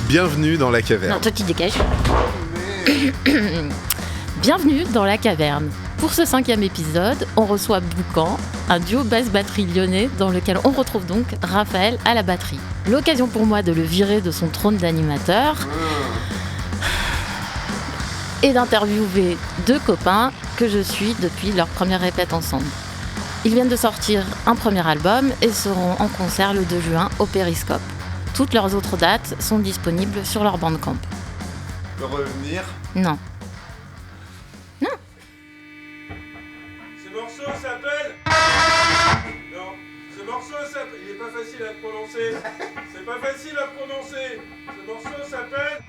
Bienvenue dans la caverne. Non, toi tu dégages. Bienvenue dans la caverne. Pour ce 5e épisode, on reçoit Boucan, un duo basse-batterie lyonnais dans lequel on retrouve donc Raphaël à la batterie. L'occasion pour moi de le virer de son trône d'animateur et d'interviewer deux copains que je suis depuis leur première répète ensemble. Ils viennent de sortir un premier album et seront en concert le 2 juin au Périscope. Toutes leurs autres dates sont disponibles sur leur Bandcamp. Je peux revenir ? Non. Non. Ce morceau s'appelle... Non, ce morceau s'appelle... Il est pas facile à prononcer. C'est pas facile à prononcer. Ce morceau s'appelle...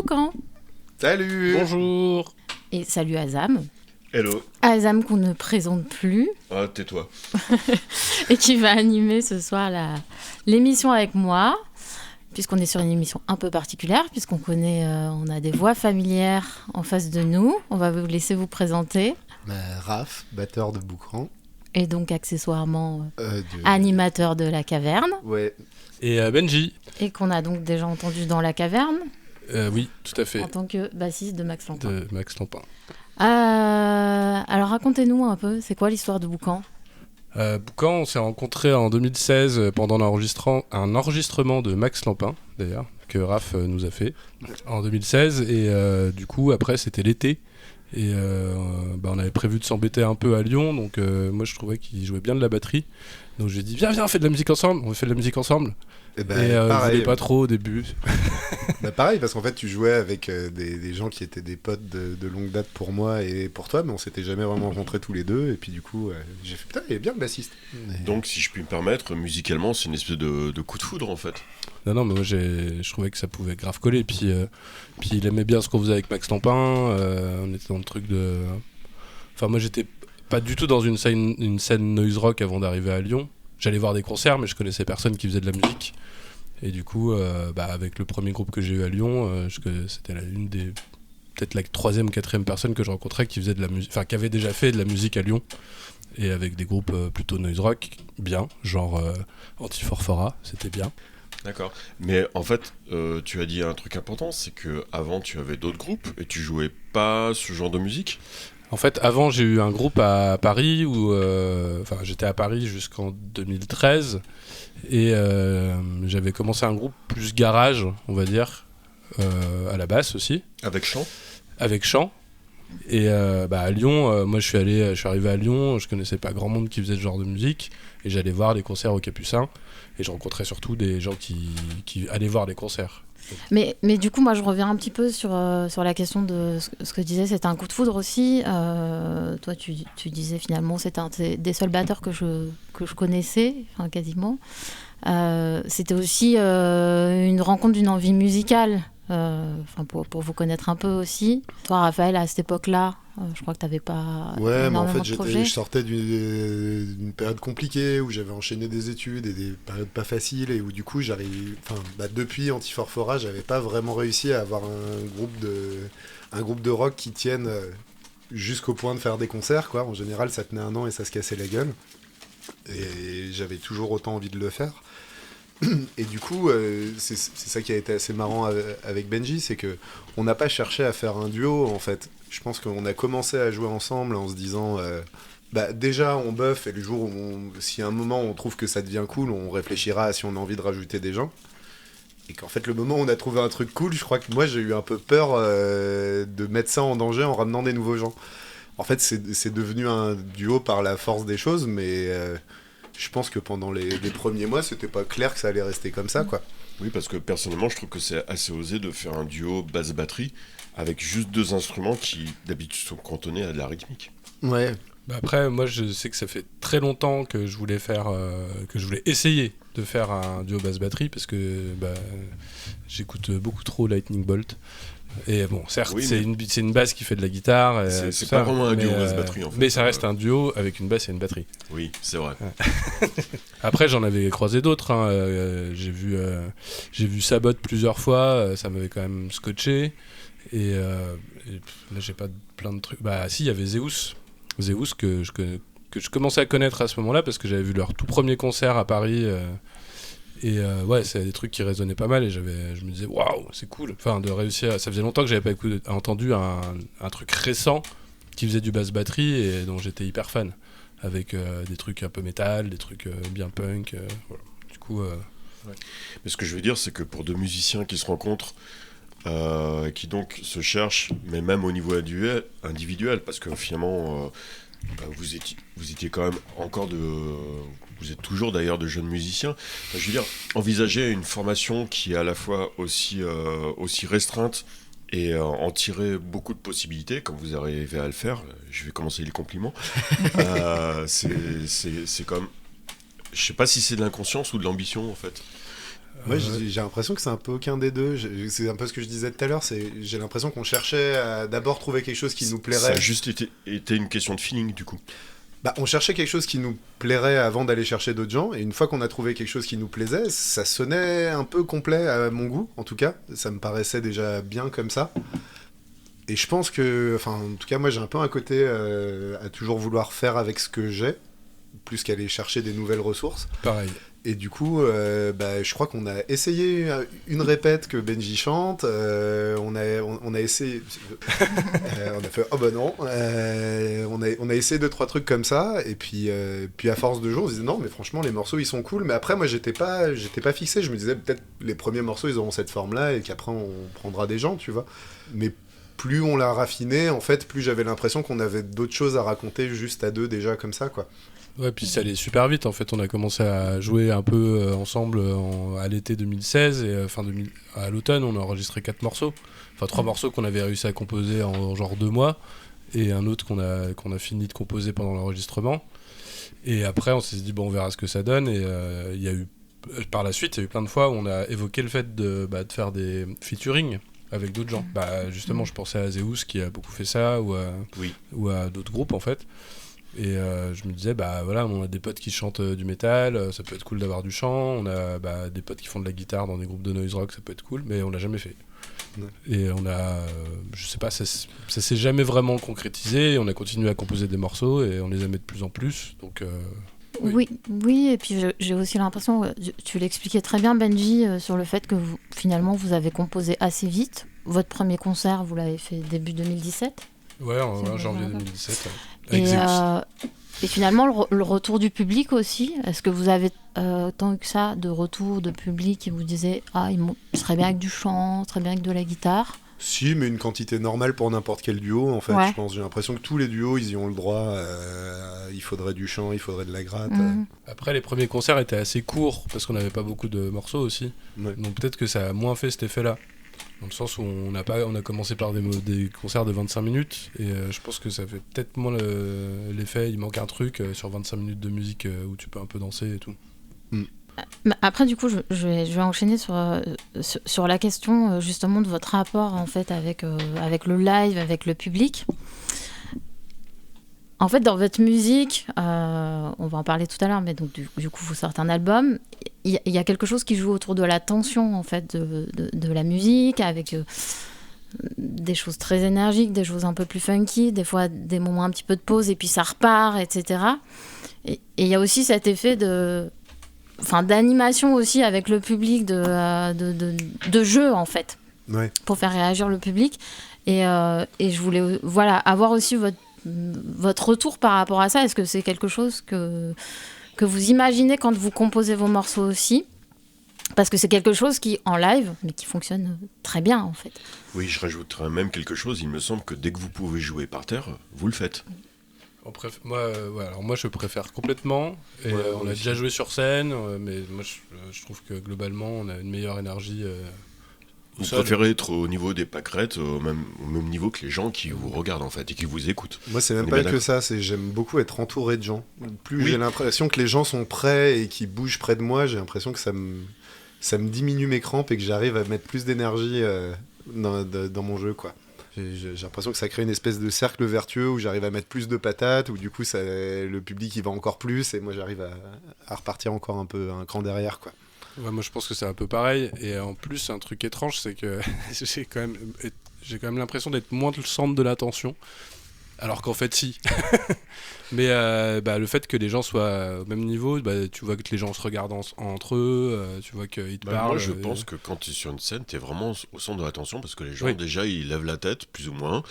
Boucan. Salut. Bonjour. Et salut Azam. Hello. Azam qu'on ne présente plus Ah, tais-toi. et qui va animer ce soir l'émission avec moi, puisqu'on est sur une émission un peu particulière, puisqu'on connaît, on a des voix familières en face de nous. On va vous laisser vous présenter. Raph, batteur de Boucan. Et donc accessoirement animateur de la caverne. Ouais. Et Benji. Et qu'on a donc déjà entendu dans la caverne. Oui, tout à fait. En tant que bassiste de Max Lampin. De Max Lampin. Alors racontez-nous un peu, c'est quoi l'histoire de Boucan ? Boucan, on s'est rencontrés en 2016 pendant un enregistrement de Max Lampin, d'ailleurs, que Raph nous a fait en 2016. Et du coup, après, c'était l'été. Et on avait prévu de s'embêter un peu à Lyon. Donc moi, je trouvais qu'il jouait bien de la batterie. Donc j'ai dit, viens, on fait de la musique ensemble. On fait de la musique ensemble. Et je voulais pas trop au début. Pareil, parce qu'en fait, tu jouais avec des gens qui étaient des potes de longue date pour moi et pour toi, mais on s'était jamais vraiment rencontrés tous les deux. Et puis du coup, j'ai fait putain, il est bien le bassiste. Donc, si je puis me permettre, musicalement, c'est une espèce de coup de foudre en fait. Non, mais moi je trouvais que ça pouvait grave coller. Puis il aimait bien ce qu'on faisait avec Max Lampin. On était dans le truc de. Enfin, moi j'étais pas du tout dans une scène noise rock avant d'arriver à Lyon. J'allais voir des concerts, mais je connaissais personne qui faisait de la musique. Et du coup, avec le premier groupe que j'ai eu à Lyon, c'était peut-être la 3e, 4e personne que je rencontrais qui faisait de la musique, enfin qui avait déjà fait de la musique à Lyon, et avec des groupes plutôt noise rock, bien, genre Antiforfora, c'était bien. D'accord. Mais en fait, tu as dit un truc important, c'est que avant tu avais d'autres groupes et tu jouais pas ce genre de musique. En fait, avant, j'ai eu un groupe à Paris où, j'étais à Paris jusqu'en 2013 et j'avais commencé un groupe plus garage, on va dire, à la basse aussi. Avec chant. Avec chant. Et à Lyon, moi je suis arrivé à Lyon, je connaissais pas grand monde qui faisait ce genre de musique et j'allais voir des concerts au Capucin et je rencontrais surtout des gens qui allaient voir les concerts. Mais du coup, moi, je reviens un petit peu sur la question de ce que tu disais, c'était un coup de foudre aussi. Toi, tu disais finalement, c'était un des seuls batteurs que je connaissais, enfin quasiment. C'était aussi une rencontre d'une envie musicale, pour vous connaître un peu aussi. Toi, Raphaël, à cette époque-là, je crois que tu n'avais pas énormément de projets. Je sortais d'une période compliquée où j'avais enchaîné des études et des périodes pas faciles et où du coup depuis Antiforfora, j'avais pas vraiment réussi à avoir un groupe de rock qui tienne jusqu'au point de faire des concerts, quoi. En général, ça tenait 1 an et ça se cassait la gueule. Et j'avais toujours autant envie de le faire. Et du coup, c'est ça qui a été assez marrant avec Benji, c'est que on n'a pas cherché à faire un duo en fait. Je pense qu'on a commencé à jouer ensemble en se disant, déjà on buff et le jour où si à un moment on trouve que ça devient cool, on réfléchira à si on a envie de rajouter des gens. Et qu'en fait le moment où on a trouvé un truc cool, je crois que moi j'ai eu un peu peur de mettre ça en danger en ramenant des nouveaux gens. En fait c'est devenu un duo par la force des choses, mais je pense que pendant les premiers mois, c'était pas clair que ça allait rester comme ça, quoi. Oui, parce que personnellement, je trouve que c'est assez osé de faire un duo basse-batterie avec juste 2 instruments qui, d'habitude, sont cantonnés à de la rythmique. Ouais. Après, moi, je sais que ça fait très longtemps que je voulais essayer de faire un duo basse-batterie parce que j'écoute beaucoup trop Lightning Bolt. Et bon, certes, oui, c'est une basse qui fait de la guitare. C'est pas vraiment un duo basse-batterie en fait. Mais ça reste un duo avec une basse et une batterie. Oui, c'est vrai. Après, j'en avais croisé d'autres. J'ai vu Sabot plusieurs fois, ça m'avait quand même scotché. Et là, j'ai pas plein de trucs. Si, il y avait Zeus. Zeus que je commençais à connaître à ce moment-là parce que j'avais vu leur tout premier concert à Paris. C'est des trucs qui résonnaient pas mal et je me disais waouh, c'est cool, de réussir. Ça faisait longtemps que j'avais pas entendu un truc récent qui faisait du basse batterie et dont j'étais hyper fan avec des trucs un peu métal, des trucs bien punk, voilà. Du coup ouais. Mais ce que je veux dire, c'est que pour 2 musiciens qui se rencontrent qui donc se cherchent, mais même au niveau individuel, parce que finalement vous étiez quand même vous êtes toujours d'ailleurs de jeunes musiciens. Je veux dire, envisager une formation qui est à la fois aussi restreinte et en tirer beaucoup de possibilités, comme vous arrivez à le faire. Je vais commencer les compliments. C'est comme, je sais pas si c'est de l'inconscience ou de l'ambition en fait. Moi, j'ai l'impression que c'est un peu aucun des deux. C'est un peu ce que je disais tout à l'heure. J'ai l'impression qu'on cherchait à d'abord trouver quelque chose qui nous plairait. Ça a juste été une question de feeling, du coup. Bah, on cherchait quelque chose qui nous plairait avant d'aller chercher d'autres gens. Et une fois qu'on a trouvé quelque chose qui nous plaisait, ça sonnait un peu complet à mon goût, en tout cas. Ça me paraissait déjà bien comme ça. Et je pense que, enfin, en tout cas, moi, j'ai un peu un côté à toujours vouloir faire avec ce que j'ai, plus qu'aller chercher des nouvelles ressources. Pareil. Et du coup, je crois qu'on a essayé une répète que Benji chante. On a essayé. On a fait oh bah non. On a essayé 2-3 trucs comme ça. Et puis à force de jouer, on se disait non, mais franchement, les morceaux ils sont cool. Mais après, moi, j'étais pas fixé. Je me disais peut-être les premiers morceaux ils auront cette forme-là et qu'après on prendra des gens, tu vois. Mais plus on l'a raffiné, en fait, plus j'avais l'impression qu'on avait d'autres choses à raconter juste à deux déjà comme ça, quoi. Ouais, puis ça allait super vite. En fait, on a commencé à jouer un peu ensemble à l'été 2016 et à l'automne, on a enregistré 4 morceaux. Enfin, 3 morceaux qu'on avait réussi à composer en genre 2 mois et un autre qu'on a fini de composer pendant l'enregistrement. Et après, on s'est dit, bon, on verra ce que ça donne. Et il y a eu, par la suite, il y a eu plein de fois où on a évoqué le fait de faire des featuring avec d'autres gens. Justement, je pensais à Zeus qui a beaucoup fait ça ou à d'autres groupes, en fait. Et je me disais, voilà, on a des potes qui chantent du métal, ça peut être cool d'avoir du chant. On a des potes qui font de la guitare dans des groupes de noise rock, ça peut être cool, mais on l'a jamais fait. Ouais. Et on a, je sais pas, ça s'est jamais vraiment concrétisé. On a continué à composer des morceaux et on les aimait de plus en plus. Donc, oui, et puis j'ai aussi l'impression, tu l'expliquais très bien, Benji, sur le fait que finalement vous avez composé assez vite. Votre premier concert, vous l'avez fait début 2017 ? Ouais, en janvier 2017. Et finalement, le retour du public aussi, est-ce que vous avez tant que ça de retour de public qui vous disait « Ah, il serait bien avec du chant, serait bien avec de la guitare ?» Si, mais une quantité normale pour n'importe quel duo, en fait. Ouais. Je pense, j'ai l'impression que tous les duos, ils y ont le droit. Il faudrait du chant, il faudrait de la gratte. Après, les premiers concerts étaient assez courts, parce qu'on n'avait pas beaucoup de morceaux aussi. Ouais. Donc peut-être que ça a moins fait cet effet-là. Dans le sens où on a commencé par des concerts de 25 minutes et je pense que ça fait peut-être moins l'effet, il manque un truc sur 25 minutes de musique où tu peux un peu danser et tout. Après du coup je vais enchaîner sur la question justement de votre rapport en fait avec le live, avec le public. En fait, dans votre musique, on va en parler tout à l'heure, mais donc du coup, vous sortez un album. Il y a quelque chose qui joue autour de la tension, en fait, de la musique, avec des choses très énergiques, des choses un peu plus funky, des fois des moments un petit peu de pause, et puis ça repart, etc. Et il y a aussi cet effet d'animation aussi avec le public, de jeu, en fait, ouais. Pour faire réagir le public. Et je voulais avoir aussi votre retour par rapport à ça. Est-ce que c'est quelque chose que vous imaginez quand vous composez vos morceaux aussi ? Parce que c'est quelque chose qui, en live, mais qui fonctionne très bien, en fait. Oui, je rajouterais même quelque chose. Il me semble que dès que vous pouvez jouer par terre, vous le faites. Moi, je préfère complètement. Et on a déjà joué sur scène, mais moi, je trouve que globalement, on a une meilleure énergie. Vous préférez être au niveau des pâquerettes, au même niveau que les gens qui vous regardent en fait et qui vous écoutent. Moi, c'est même pas que ça, j'aime beaucoup être entouré de gens. Plus j'ai l'impression que les gens sont prêts et qu'ils bougent près de moi, j'ai l'impression que ça me diminue mes crampes et que j'arrive à mettre plus d'énergie dans mon jeu, quoi. J'ai l'impression que ça crée une espèce de cercle vertueux où j'arrive à mettre plus de patates, où du coup le public il va encore plus et moi j'arrive à repartir encore un cran derrière, quoi. Ouais, moi je pense que c'est un peu pareil, et en plus un truc étrange c'est que j'ai quand même l'impression d'être moins le centre de l'attention, alors qu'en fait si. Mais le fait que les gens soient au même niveau, tu vois que les gens se regardent entre eux, tu vois qu'ils te parlent. Moi je pense que quand tu es sur une scène, tu es vraiment au centre de l'attention parce que les gens déjà ils lèvent la tête plus ou moins,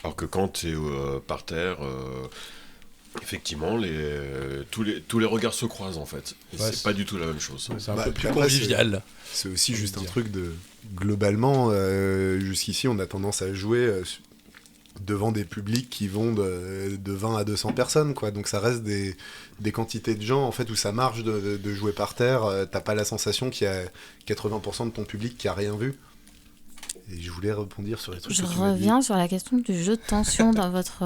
alors que quand tu es par terre... Effectivement, tous les regards se croisent en fait. Et c'est pas du tout la même chose. C'est un peu plus convivial. C'est aussi juste un truc de... Globalement, jusqu'ici, on a tendance à jouer devant des publics qui vont de 20 à 200 personnes, quoi. Donc ça reste des quantités de gens en fait, où ça marche de jouer par terre. T'as pas la sensation qu'il y a 80% de ton public qui a rien vu. Et je voulais rebondir sur les trucs. Je reviens sur la question du jeu de tension dans votre...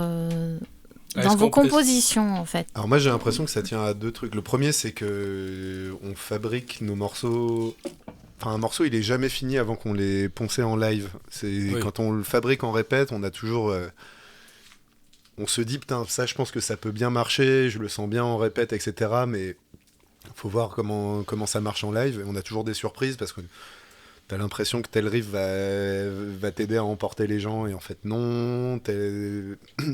Dans vos compositions, en fait. Alors moi, j'ai l'impression que ça tient à deux trucs. Le premier, c'est que on fabrique nos morceaux Enfin, un morceau, il est jamais fini avant qu'on l'ait poncé en live. Quand on le fabrique en répète, on a toujours... on se dit, putain, ça, je pense que ça peut bien marcher, je le sens bien en répète, etc. Mais faut voir comment ça marche en live. Et on a toujours des surprises parce que t'as l'impression que tel riff va t'aider à emporter les gens, et en fait, non.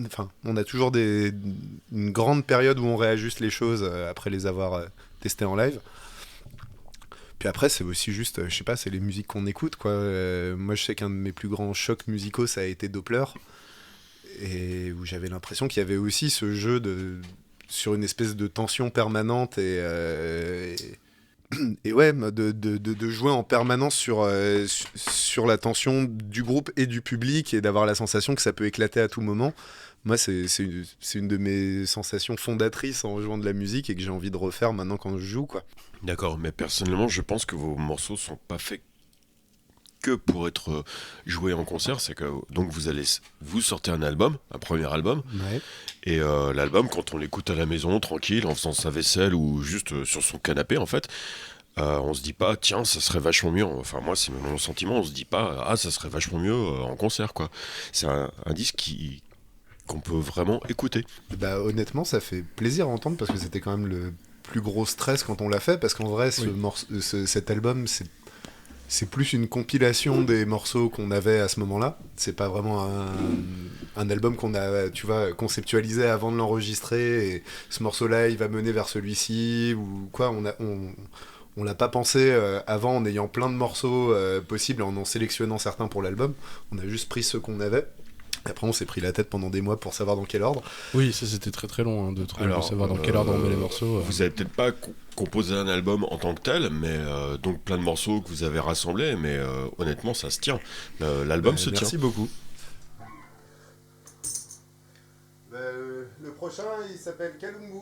Enfin, on a toujours une grande période où on réajuste les choses après les avoir testées en live. Puis après, c'est aussi juste, je sais pas, c'est les musiques qu'on écoute, quoi. Moi, je sais qu'un de mes plus grands chocs musicaux, ça a été Doppler, et où j'avais l'impression qu'il y avait aussi ce jeu sur une espèce de tension permanente et ouais, de jouer en permanence sur la tension du groupe et du public, et d'avoir la sensation que ça peut éclater à tout moment. Moi, c'est une de mes sensations fondatrices en jouant de la musique, et que j'ai envie de refaire maintenant quand je joue, quoi. D'accord, mais personnellement, je pense que vos morceaux sont pas faits que pour être joués en concert. C'est que donc vous sortez un album, un premier album, Ouais. et l'album, quand on l'écoute à la maison, tranquille, en faisant sa vaisselle ou juste sur son canapé, en fait, on se dit pas, tiens, ça serait vachement mieux. Enfin, moi, c'est mon sentiment. On se dit pas, ah, ça serait vachement mieux en concert, quoi. C'est un disque qu'on peut vraiment écouter. Bah, honnêtement, ça fait plaisir à entendre, parce que c'était quand même le plus gros stress quand on l'a fait, parce qu'en vrai, cet album, c'est plus une compilation des morceaux qu'on avait à ce moment-là. C'est pas vraiment un album qu'on a, tu vois, conceptualisé avant de l'enregistrer, et ce morceau-là, il va mener vers celui-ci, ou quoi. On l'a pas pensé avant, en ayant plein de morceaux possibles, et en sélectionnant certains pour l'album. On a juste pris ceux qu'on avait. Après, on s'est pris la tête pendant des mois pour savoir dans quel ordre. Oui, ça c'était très très long, de savoir dans quel ordre on met les morceaux. Vous avez peut-être pas composé un album en tant que tel, mais donc plein de morceaux que vous avez rassemblés, mais honnêtement, ça se tient. L'album se tient. Merci beaucoup. Le prochain, il s'appelle Kalungu.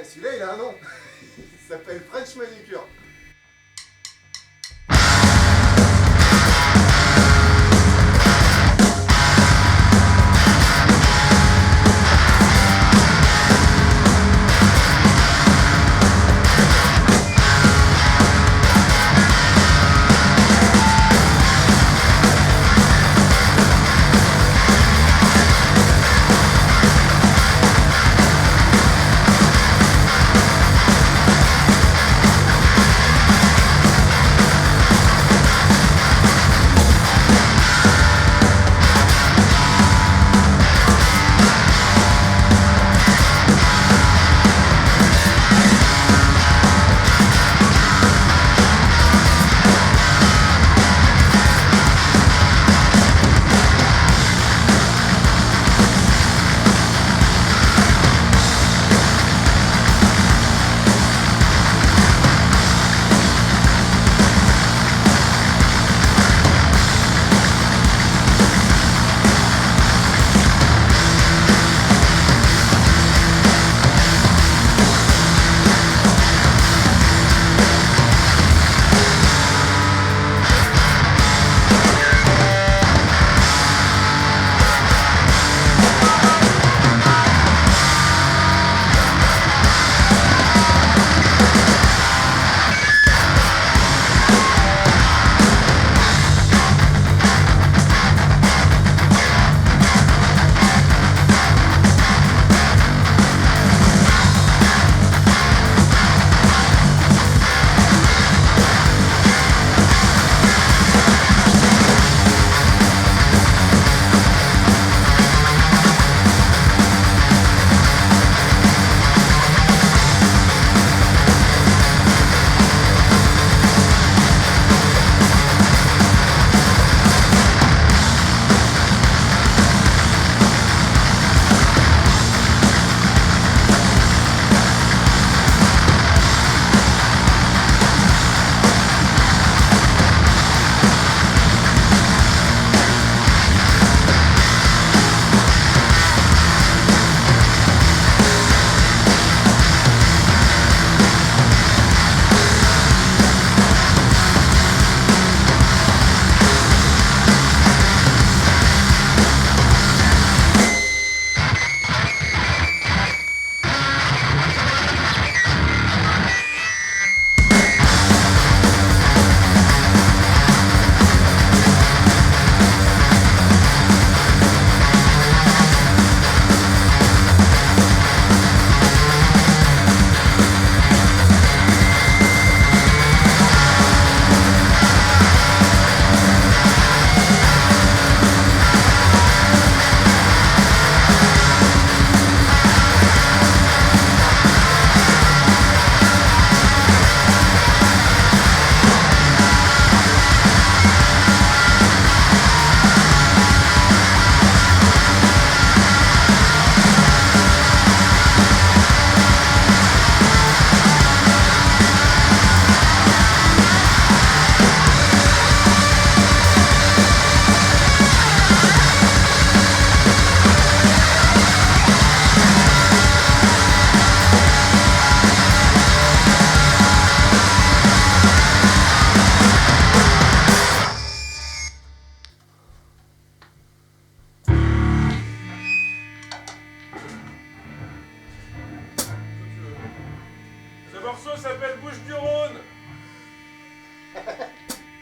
celui-là, il a un nom. Il s'appelle French Manicure.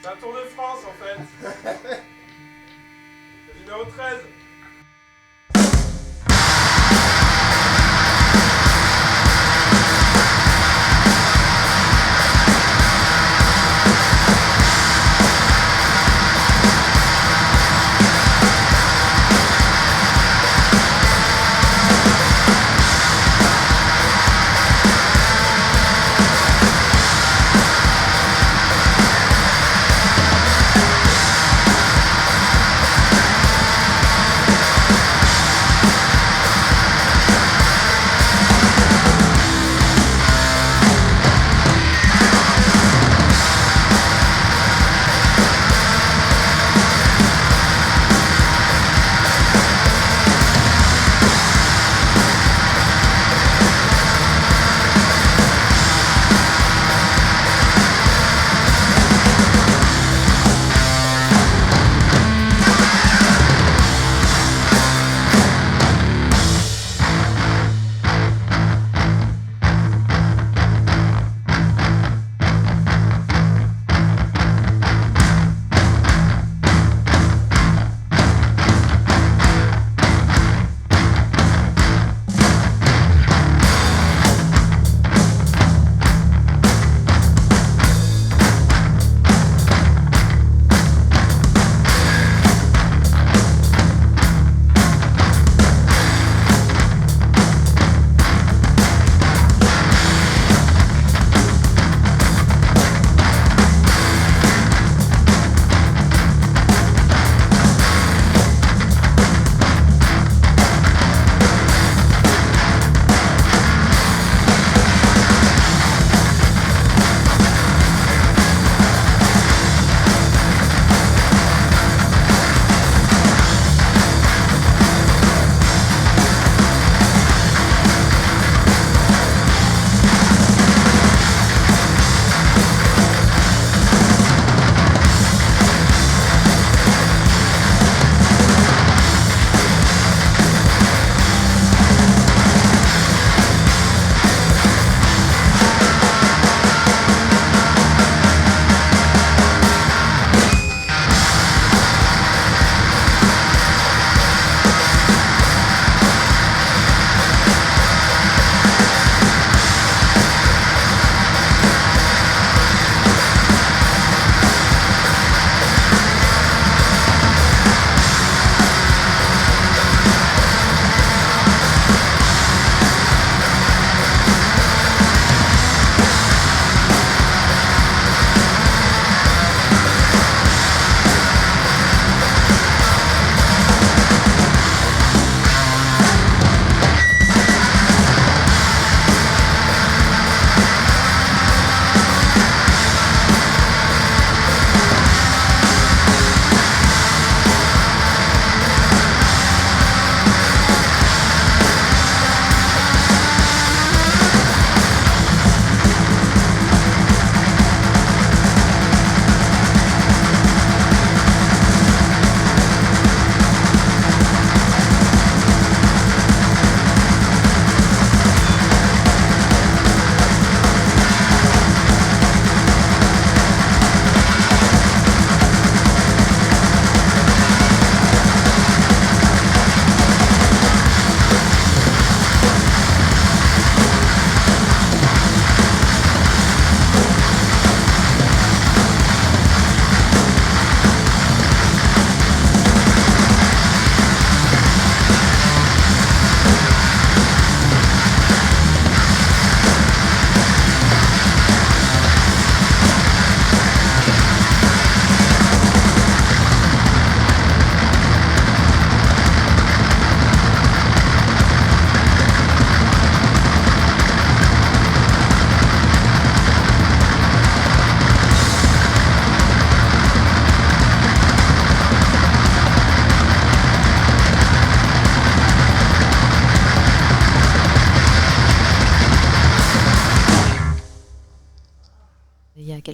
C'est un Tour de France en fait. Le numéro 13.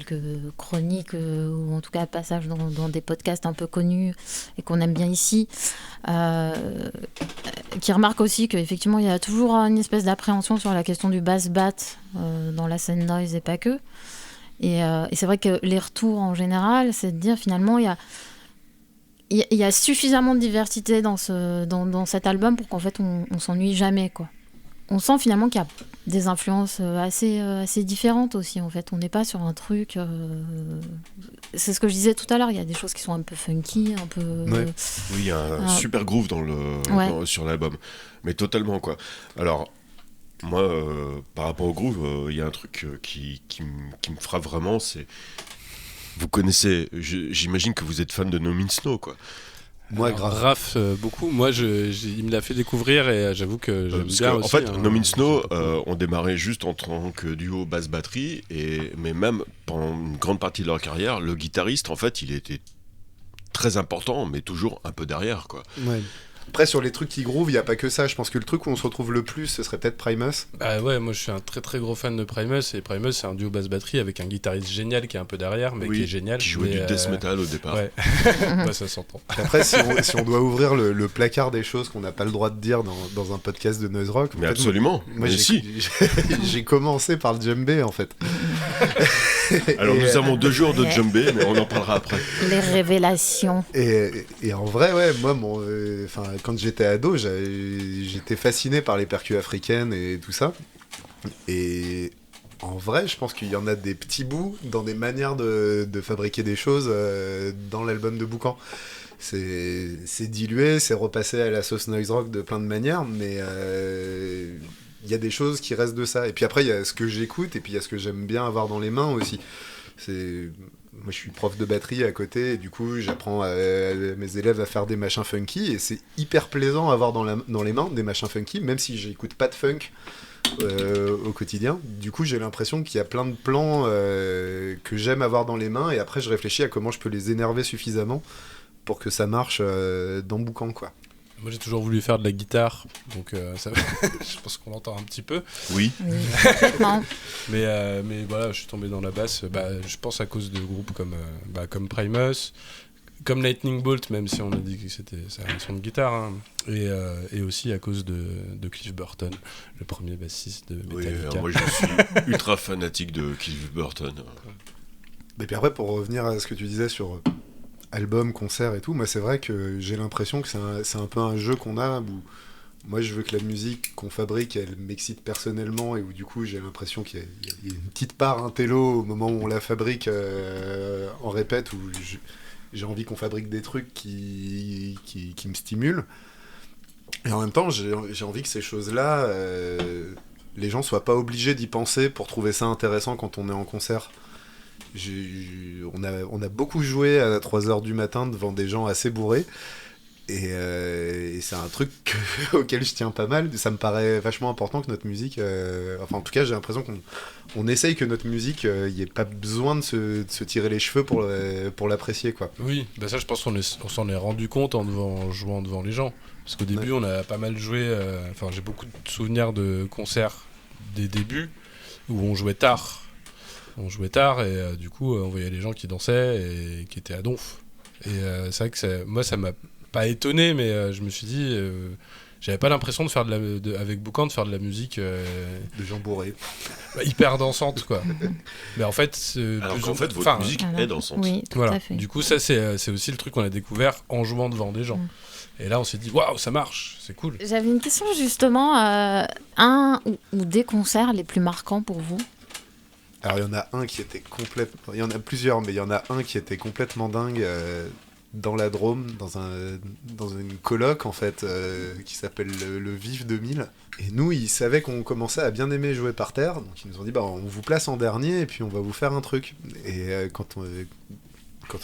quelques chroniques, ou en tout cas passages dans des podcasts un peu connus et qu'on aime bien ici, qui remarque aussi qu'effectivement il y a toujours une espèce d'appréhension sur la question du bass bat dans la scène noise et pas que. Et c'est vrai que les retours en général, c'est de dire finalement il y a suffisamment de diversité dans cet album pour qu'en fait on s'ennuie jamais, quoi. On sent finalement qu'il y a des influences assez différentes aussi, en fait. On n'est pas sur un truc... C'est ce que je disais tout à l'heure, il y a des choses qui sont un peu funky, un peu... Ouais. Oui, il y a un super groove sur l'album. Mais totalement, quoi. Alors, moi, par rapport au groove, il y a un truc qui me frappe vraiment, c'est... Vous connaissez... J'imagine que vous êtes fan de No Means No, quoi. Moi, Alors, grave. Raph, beaucoup. Moi, il me l'a fait découvrir et j'avoue que j'aime Parce bien que, aussi. en fait, hein. No Means No, on démarrait juste en tant que duo basse-batterie, mais même pendant une grande partie de leur carrière, le guitariste, en fait, il était très important, mais toujours un peu derrière, quoi. Ouais. Après, sur les trucs qui groove, il n'y a pas que ça. Je pense que le truc où on se retrouve le plus, ce serait peut-être Primus. Bah ouais, moi je suis un très très gros fan de Primus, et Primus c'est un duo basse-batterie avec un guitariste génial qui est un peu derrière, mais Oui, qui est génial. Qui jouait mais, du death metal au départ. Ouais, bah, ça s'entend. Après, si on doit ouvrir le placard des choses qu'on n'a pas le droit de dire dans un podcast de noise rock... Mais en fait, absolument, Moi, mais si. j'ai commencé par le djembé, en fait. Alors Et, nous avons 2 jours de djembé, mais on en parlera après. Les révélations. Et en vrai, ouais, moi, quand j'étais ado, j'étais fasciné par les percus africaines et tout ça. Et en vrai, je pense qu'il y en a des petits bouts dans des manières de fabriquer des choses dans l'album de Boucan. C'est dilué, c'est repassé à la sauce noise rock de plein de manières, mais il y a des choses qui restent de ça. Et puis après, il y a ce que j'écoute, et puis il y a ce que j'aime bien avoir dans les mains aussi. Moi, je suis prof de batterie à côté, et du coup, j'apprends à mes élèves à faire des machins funky, et c'est hyper plaisant à avoir dans les mains des machins funky, même si j'écoute pas de funk au quotidien. Du coup, j'ai l'impression qu'il y a plein de plans que j'aime avoir dans les mains, et après, je réfléchis à comment je peux les énerver suffisamment pour que ça marche dans Boucan, quoi. Moi j'ai toujours voulu faire de la guitare, donc ça, je pense qu'on l'entend un petit peu. Oui. Oui, complètement. Mais voilà, je suis tombé dans la basse, je pense à cause de groupes comme Primus, comme Lightning Bolt, même si on a dit que c'est un son de guitare, hein, et aussi à cause de Cliff Burton, le premier bassiste de Oui, Metallica. moi je suis ultra fanatique de Cliff Burton. Et puis après, pour revenir à ce que tu disais sur album, concert et tout, moi c'est vrai que j'ai l'impression que c'est un peu un jeu qu'on a où moi je veux que la musique qu'on fabrique elle m'excite personnellement, et où du coup j'ai l'impression qu'il y a une petite part intello au moment où on la fabrique en répète, où j'ai envie qu'on fabrique des trucs qui me stimulent, et en même temps j'ai envie que ces choses-là les gens soient pas obligés d'y penser pour trouver ça intéressant quand on est en concert. On a beaucoup joué à 3h du matin devant des gens assez bourrés, et c'est un truc auquel je tiens pas mal. Ça me paraît vachement important que notre musique, enfin en tout cas j'ai l'impression qu'on essaye que notre musique, il n'y ait pas besoin de se tirer les cheveux pour l'apprécier, quoi. Oui, bah ça je pense qu'on s'en est rendu compte en jouant devant les gens, parce qu'au début on a pas mal joué, j'ai beaucoup de souvenirs de concerts des débuts où on jouait tard. Et du coup on voyait les gens qui dansaient et qui étaient à donf. Et c'est vrai que moi ça m'a pas étonné, mais je me suis dit j'avais pas l'impression de faire avec Boucan de faire de la musique De gens bourrés. hyper dansante, quoi. Mais en fait Alors qu'en fait votre musique est dansante. Oui, tout voilà. à fait. Du coup ça c'est aussi le truc qu'on a découvert en jouant devant des gens. Et là on s'est dit waouh, ça marche, c'est cool. J'avais une question justement, un ou des concerts les plus marquants pour vous? Alors il y en a un qui était complètement... Il y en a plusieurs, mais il y en a un qui était complètement dingue dans la Drôme, dans une coloc en fait, qui s'appelle le Vif 2000. Et nous, ils savaient qu'on commençait à bien aimer jouer par terre, donc ils nous ont dit on vous place en dernier et puis on va vous faire un truc. Et quand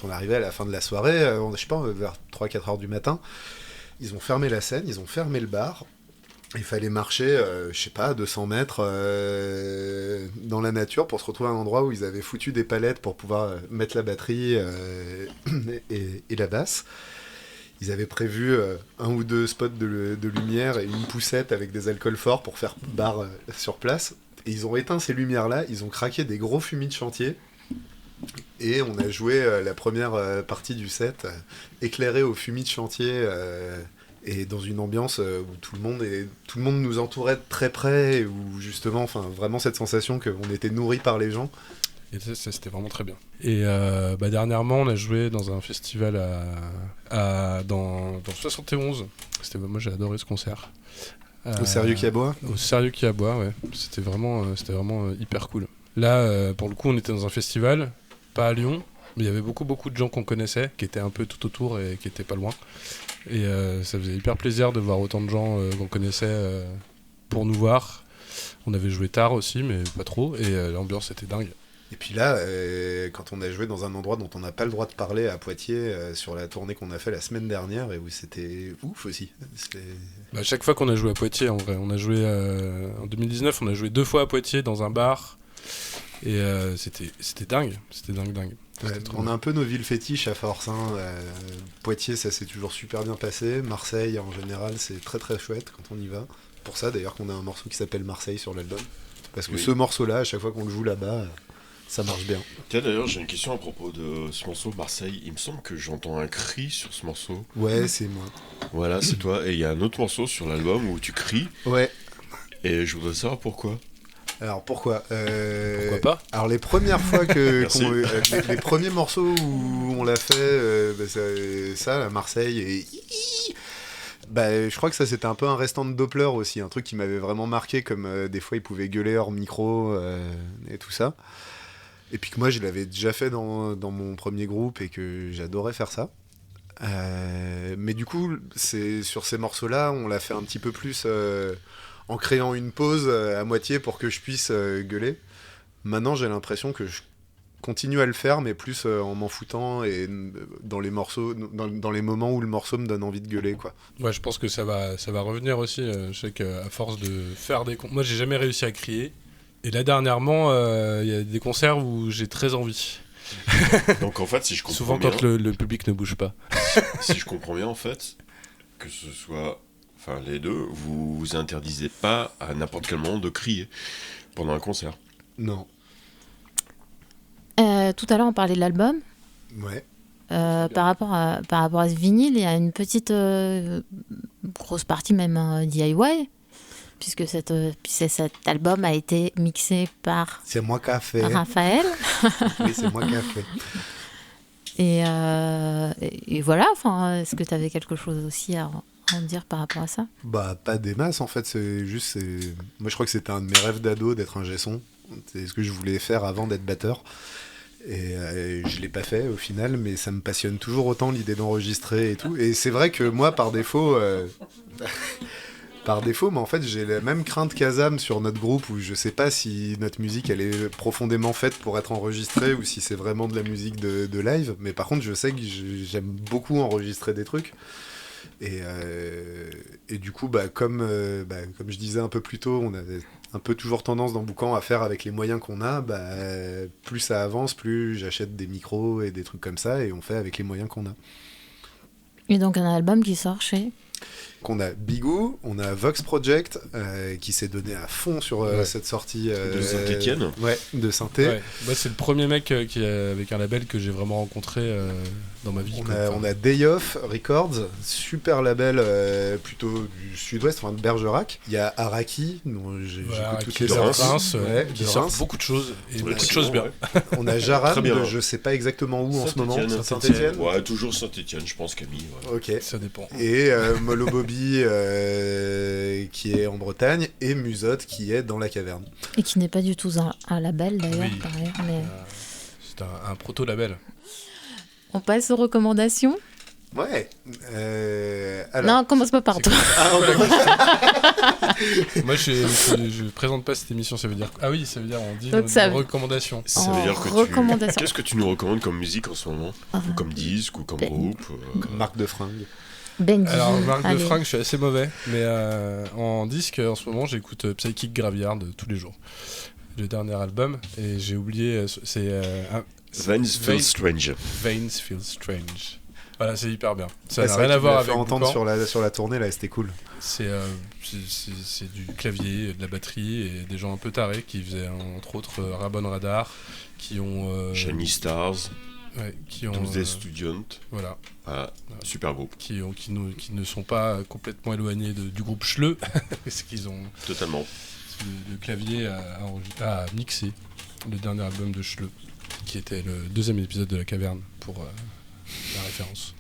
on arrivait à la fin de la soirée, je sais pas, vers 3-4 heures du matin, ils ont fermé la scène, ils ont fermé le bar. Il fallait marcher, je sais pas, 200 mètres dans la nature pour se retrouver à un endroit où ils avaient foutu des palettes pour pouvoir mettre la batterie et la basse. Ils avaient prévu 1 ou 2 spots de lumière et une poussette avec des alcools forts pour faire bar sur place. Et ils ont éteint ces lumières-là, ils ont craqué des gros fumis de chantier. Et on a joué la première partie du set éclairé au fumis de chantier et dans une ambiance où tout le monde nous entourait de très près, où justement, enfin, vraiment cette sensation qu'on était nourri par les gens. Et c'était vraiment très bien. Et dernièrement, on a joué dans un festival dans le 71. Moi, j'ai adoré ce concert. Au Sérieux qui aboie. Au Sérieux qui aboie, ouais. C'était vraiment hyper cool. Là, pour le coup, on était dans un festival, pas à Lyon, mais il y avait beaucoup de gens qu'on connaissait, qui étaient un peu tout autour et qui étaient pas loin. Et ça faisait hyper plaisir de voir autant de gens qu'on connaissait pour nous voir. On avait joué tard aussi, mais pas trop, et l'ambiance était dingue. Et puis là, quand on a joué dans un endroit dont on n'a pas le droit de parler à Poitiers, sur la tournée qu'on a fait la semaine dernière, et où c'était ouf aussi. Chaque fois qu'on a joué à Poitiers, en vrai, on a joué en 2019, on a joué 2 fois à Poitiers dans un bar, et c'était dingue, c'était dingue. Ouais, on a un peu nos villes fétiches à force. Hein. Poitiers, ça s'est toujours super bien passé. Marseille, en général, c'est très très chouette quand on y va. Pour ça, d'ailleurs, qu'on a un morceau qui s'appelle Marseille sur l'album. Parce que ce morceau-là, à chaque fois qu'on le joue là-bas, ça marche bien. Tiens, d'ailleurs, j'ai une question à propos de ce morceau Marseille. Il me semble que j'entends un cri sur ce morceau. Ouais, c'est moi. Voilà, c'est toi. Et il y a un autre morceau sur l'album où tu cries. Ouais. Et je voudrais savoir pourquoi. Alors pourquoi Pourquoi pas. Alors les premières fois les premiers morceaux où on l'a fait, ça à Marseille et je crois que ça c'était un peu un restant de Doppler aussi, un truc qui m'avait vraiment marqué, comme des fois il pouvait gueuler hors micro et tout ça. Et puis que moi je l'avais déjà fait dans mon premier groupe et que j'adorais faire ça. Mais du coup c'est sur ces morceaux-là on l'a fait un petit peu plus. En créant une pause à moitié pour que je puisse gueuler. Maintenant, j'ai l'impression que je continue à le faire, mais plus en m'en foutant et dans les morceaux, dans les moments où le morceau me donne envie de gueuler, quoi. Ouais, je pense que ça va revenir aussi. Je sais qu'à force de faire moi, j'ai jamais réussi à crier. Et là, dernièrement, il y a des concerts où j'ai très envie. Donc en fait, si je comprends souvent bien, quand le public ne bouge pas. si je comprends bien, en fait, que ce soit... Enfin, les deux, vous interdisez pas à n'importe quel moment de crier pendant un concert. Non. Tout à l'heure, on parlait de l'album. Ouais. Par rapport à ce vinyle, il y a une petite grosse partie même DIY, puisque cet album a été mixé par C'est moi qui a fait. Raphaël. Oui, c'est moi qui a fait. Et voilà, est-ce que tu avais quelque chose aussi à en dire par rapport à ça? Pas des masses en fait, moi je crois que c'était un de mes rêves d'ado d'être un gesson. C'est ce que je voulais faire avant d'être batteur. Et je l'ai pas fait au final, mais ça me passionne toujours autant l'idée d'enregistrer et tout. Et c'est vrai que moi par défaut, mais en fait j'ai la même crainte qu'Azam sur notre groupe, où je sais pas si notre musique elle est profondément faite pour être enregistrée ou si c'est vraiment de la musique de live. Mais par contre je sais que j'aime beaucoup enregistrer des trucs. Et du coup, comme je disais un peu plus tôt, on avait un peu toujours tendance dans Boucan à faire avec les moyens qu'on a. Plus ça avance, plus j'achète des micros et des trucs comme ça, et on fait avec les moyens qu'on a. Et donc un album qui sort chez... Qu'on a Bigou, on a Vox Project qui s'est donné à fond sur cette sortie de Saint-Étienne. Ouais, de Saint-É. Ouais. Moi, c'est le premier mec avec un label que j'ai vraiment rencontré dans ma vie. On a Day Off Records, super label plutôt du sud-ouest, de Bergerac. Il y a Araki, dont j'écoute toutes les de Reims, qui de sort Reims. beaucoup de choses et Ouais, beaucoup de choses bien. Ouais. On a Jaram, Très bien. je sais pas exactement où en ce moment. Saint-Étienne. Saint-Étienne. Ouais, toujours Saint-Étienne, je pense, Camille. Ouais. Ok. Ça dépend. Et Molo Bobby qui est en Bretagne, et Musotte qui est dans la caverne. Et qui n'est pas du tout un label d'ailleurs, Oui. par ailleurs, mais... C'est un proto-label. On passe aux recommandations. Ouais. Alors... Non, commence pas par toi. Moi, je présente pas cette émission, ça veut dire... Ah oui, ça veut dire on dit Donc nos recommandations. Ça En veut dire que recommandation. Qu'est-ce que tu nous recommandes comme musique en ce moment ou comme disque, ou comme groupe Comme marque de fringues. Benji. Alors, marque de allez. fringues, je suis assez mauvais, mais en disque, en ce moment, j'écoute Psychic Graveyard tous les jours. Le dernier album, et j'ai oublié, c'est Veins Feel Strange. Veins Feel Strange. Voilà, c'est hyper bien. Ça Ouais, n'a c'est rien vrai à qu'il voir me l'a avec fait entendre Boucan. sur la tournée, là, c'était cool. C'est du clavier, de la batterie et des gens un peu tarés qui faisaient entre autres Rabon Radar, qui ont Shiny Stars, qui ont 12 Student, voilà, voilà, super groupe, qui ne sont pas complètement éloignés du groupe Schleu, c'est qu'ils ont totalement. le clavier à mixer le dernier album de Schleu, qui était le 2e épisode de La Caverne pour la référence.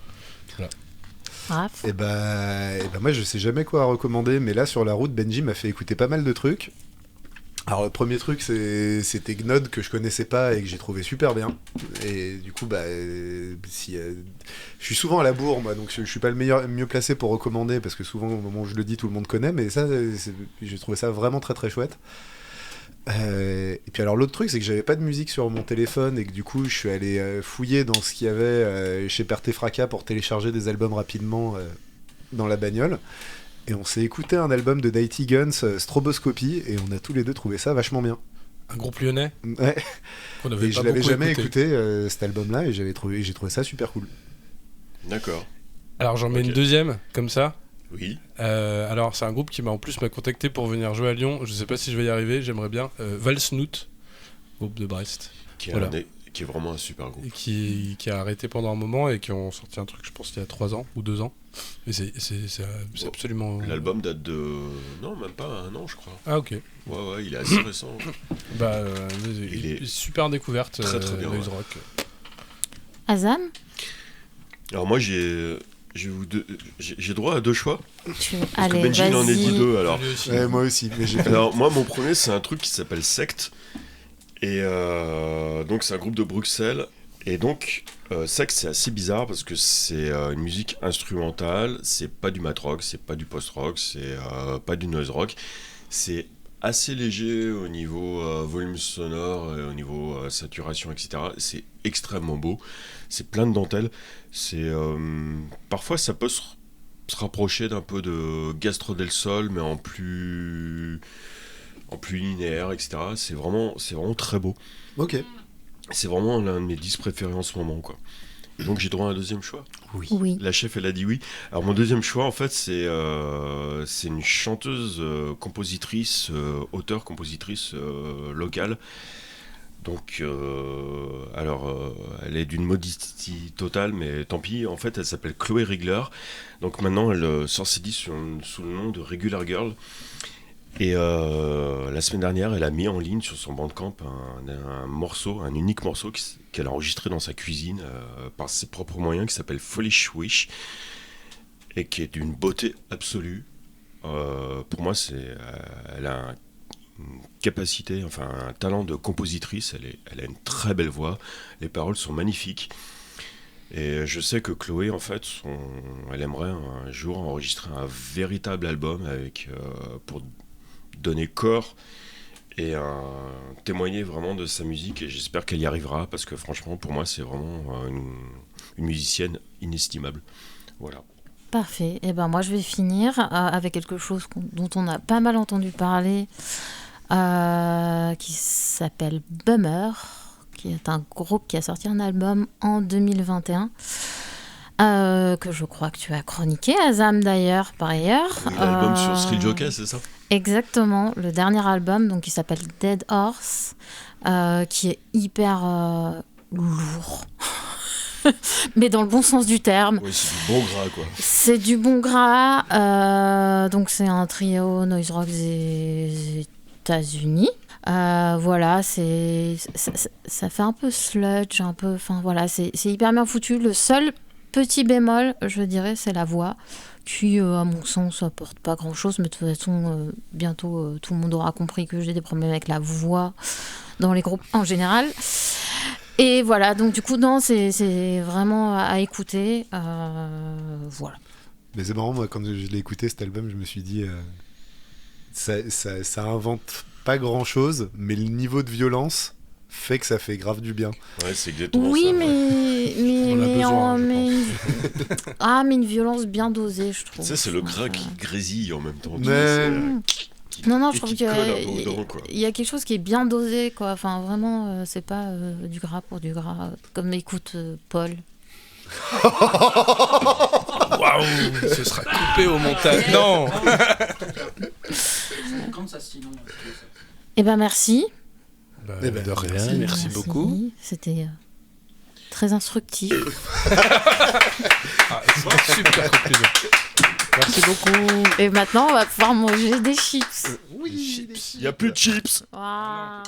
Raph. Et bah moi je sais jamais quoi recommander, mais là sur la route Benji m'a fait écouter pas mal de trucs. Alors le premier truc c'était Gnod que je connaissais pas et que j'ai trouvé super bien. Et du coup je suis souvent à la bourre moi, donc je suis pas le mieux placé pour recommander parce que souvent au moment où je le dis tout le monde connaît, mais ça j'ai trouvé ça vraiment très très chouette. Et puis alors l'autre truc c'est que j'avais pas de musique sur mon téléphone et que du coup je suis allé fouiller dans ce qu'il y avait chez Perte et Fracas pour télécharger des albums rapidement dans la bagnole, et on s'est écouté un album de Nighty Guns, Stroboscopie, et on a tous les deux trouvé ça vachement bien. Un groupe lyonnais Ouais. qu'on avait Et pas je l'avais beaucoup jamais écouté cet album là, et j'ai trouvé ça super cool. D'accord. Alors j'en mets Ok. une deuxième comme ça. Oui. Alors c'est un groupe qui m'a contacté pour venir jouer à Lyon. Je sais pas si je vais y arriver, j'aimerais bien. Valsnout, groupe de Brest, Qui est, Voilà. qui est vraiment un super groupe. et qui a arrêté pendant un moment et qui ont sorti un truc, je pense, il y a 3 ans ou 2 ans. Et c'est absolument. L'album date de... Non, même pas un an, je crois. Ah ok. Ouais, il est assez récent. Bah, Il est super découverte. très, très bien, Noise ouais. rock. Azam, Alors moi, j'ai droit à 2 choix. Parce que allez, Benji, il en est dit vas-y. 2, alors. Lui aussi. Ouais, moi aussi, mais j'ai Alors moi, mon premier, c'est un truc qui s'appelle Sect. Et donc, c'est un groupe de Bruxelles. Et donc, Sect, c'est assez bizarre parce que c'est une musique instrumentale. C'est pas du mat rock, c'est pas du post-rock, c'est pas du noise rock. C'est assez léger au niveau volume sonore, et au niveau saturation, etc. C'est extrêmement beau. C'est plein de dentelles. C'est parfois, ça peut se rapprocher d'un peu de Gastro del Sol, mais en plus linéaire, etc. C'est vraiment très beau. Ok. C'est vraiment l'un de mes 10 préférés en ce moment, quoi. Et donc j'ai droit à un deuxième choix. Oui. La chef, elle a dit oui. Alors mon deuxième choix, en fait, c'est une chanteuse, compositrice, auteure-compositrice locale. Donc, elle est d'une modestie totale, mais tant pis. En fait, elle s'appelle Chloé Rigler. Donc maintenant, elle sort ses disques sous le nom de Regular Girl. Et la semaine dernière, elle a mis en ligne sur son Bandcamp un unique morceau qu'elle a enregistré dans sa cuisine par ses propres moyens, qui s'appelle Foolish Wish, et qui est d'une beauté absolue. Pour moi, elle a une capacité, enfin un talent de compositrice. Elle a une très belle voix. Les paroles sont magnifiques. Et je sais que Chloé, en fait, elle aimerait un jour enregistrer un véritable album pour donner corps et témoigner vraiment de sa musique, et j'espère qu'elle y arrivera parce que franchement pour moi c'est vraiment une musicienne inestimable. Voilà. Parfait. Et ben moi je vais finir avec quelque chose dont on a pas mal entendu parler, qui s'appelle Bummer, qui est un groupe qui a sorti un album en 2021. Que je crois que tu as chroniqué, Azam d'ailleurs, par ailleurs. Oui, l'album sur Thrill Jockey, c'est ça? Exactement, le dernier album, donc qui s'appelle Dead Horse, qui est hyper lourd, mais dans le bon sens du terme. Oui, c'est du bon gras, quoi. C'est du bon gras, donc c'est un trio noise rock des États-Unis. Voilà, ça fait un peu sludge, un peu, enfin voilà, c'est hyper bien foutu. Le seul petit bémol, je dirais, c'est la voix, qui, à mon sens, apporte pas grand-chose, mais de toute façon, bientôt, tout le monde aura compris que j'ai des problèmes avec la voix dans les groupes en général. Et voilà, donc du coup, non, c'est vraiment à écouter. Voilà. Mais c'est marrant, moi, quand je l'ai écouté cet album, je me suis dit, ça invente pas grand-chose, mais le niveau de violence fait que ça fait grave du bien. Ouais, c'est exactement Oui, ça. mais, On a besoin, je mais une violence bien dosée, je trouve. Tu sais, c'est le gras qui grésille en même temps. tu Mais- sais, Non, et je trouve qui qu'il colle un peu aux dents, quoi. y a quelque chose qui est bien dosé, quoi. Enfin, vraiment, c'est pas du gras pour du gras, comme écoute Paul. Waouh, ce sera coupé au montage. Non. Comme ça, sinon. Eh ben merci. Eh ben, De rien, merci beaucoup. C'était très instructif. Ah, c'est une super conclusion. Merci beaucoup. Et maintenant, on va pouvoir manger des chips. Il n'y a plus de chips. Waouh.